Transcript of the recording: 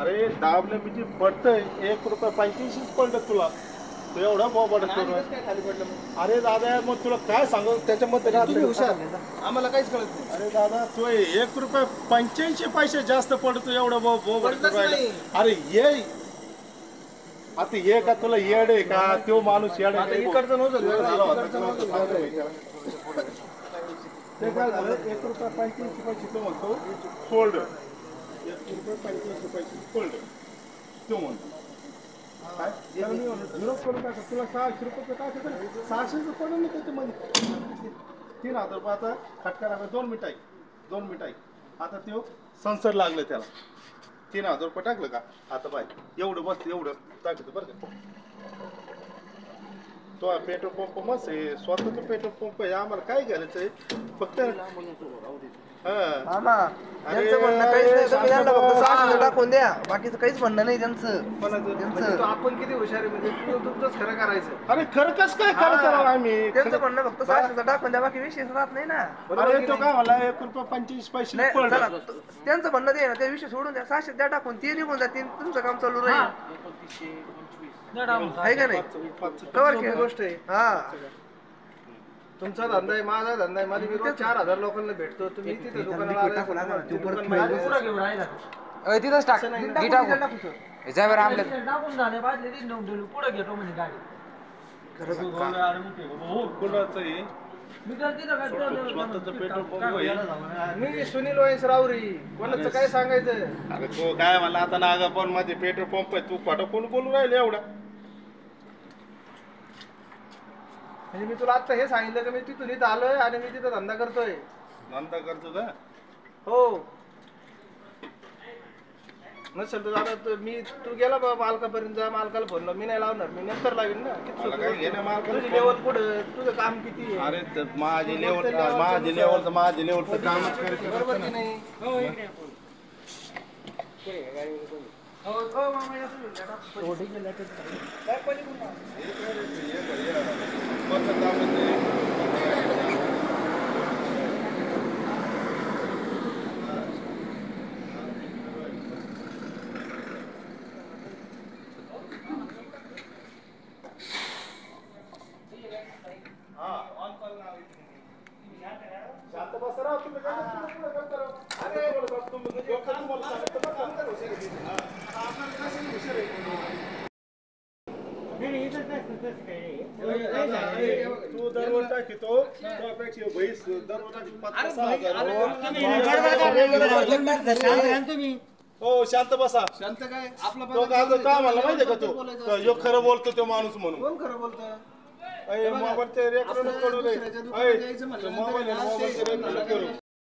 अरे दाबले म्हणजे पडतंय 1.85 पडलं तुला. तू एवढा बोबड करून खाली पडलं. अरे दादा मग तुला काय सांगू त्याच्यामध्ये तुम्ही हुशार आम्हाला काहीच कळत नाही. अरे दादा तू ₹1.85 जास्त पडतो एवढा बोबड नाही. अरे ये आता ये का तुला येड आहे का तो माणूस येड आता आहे इकडचं नव्हतं ते काय झालं ₹1.85 तो म्हणतो सोल्ड ₹1.85 सोल्ड तो म्हणतो काय मी म्हणतो विरोध करून टाका तुला ₹600 टाकायचं 600 पडून नाही त्याच्यामध्ये 3000 आता खटका लागला 2 मिनिटाई आता तो संसद लागलं त्याला ₹3000 टाकलं का आता बाय एवढं बस एवढं टाकतो बरं का तो पेट्रोल पंप मस्त आहे स्वतःचा पेट्रोल पंप आहे आम्हाला काय घ्यायचं आहे फक्त टाकून द्या बाकीचं काहीच म्हणणं नाही त्यांचं आपण किती हुशार आहे म्हणजे तुमचंच खरं करायचं. अरे खरं कसं काय करायचं आम्ही त्यांचं म्हणणं फक्त 600 टाकून द्या बाकी विषय राहत नाही ना. अरे तो काय मला ₹1.85 पडलं त्यांचं म्हणणं ते ना त्या विषय सोडून द्या 600 द्या टाकून ते निघून जातील तुमचं काम चालू राहील आहे का नाही गोष्ट आहे. हा तुमचा धंदा आहे माझा धंदा आहे माझी मी 4000 लोकांना भेटतो तुम्ही तिथे दुकानाला तिथंच टाक जाय बरं आमल्या टाकून झाले बाजले पुढे घेतो म्हणजे गाडी मी सुनील वयस रावरी कोणाचं काय सांगायचं. अरे तो काय मला आता नागापूर मध्ये पेट्रोल पंप आहे तू खोटं कोण बोलू राहिले एवढा म्हणजे मी तुला आता हे सांगितलं की मी तिथून इथं आलोय आणि मी तिथं धंदा करतोय. धंदा करतो का हो नसेल तर आता मी तू गेला बाबा मालकापर्यंत जा मालकाला फोन लाव मी नाही लावणार मी नंतर लावेन ना. तुझी लेवल पुढं तुझं काम किती आहे. अरे माझी लेवल कामच करायचं बरोबर की नाही. शांत बसा राव तुम्ही काय करता राव. अरे तू दररोज टाकीतो त्यापेक्षा म्हैस दररोज टाकी 5,000 हो शांत बसा. शांत काय आपला काय म्हणला माहितीये का तो यो खरं बोलतो तो माणूस म्हणून कोण खरं बोलतं. मोबाईल ते रेकॉर्ड करू रे मोबाईल रेकॉर्ड करू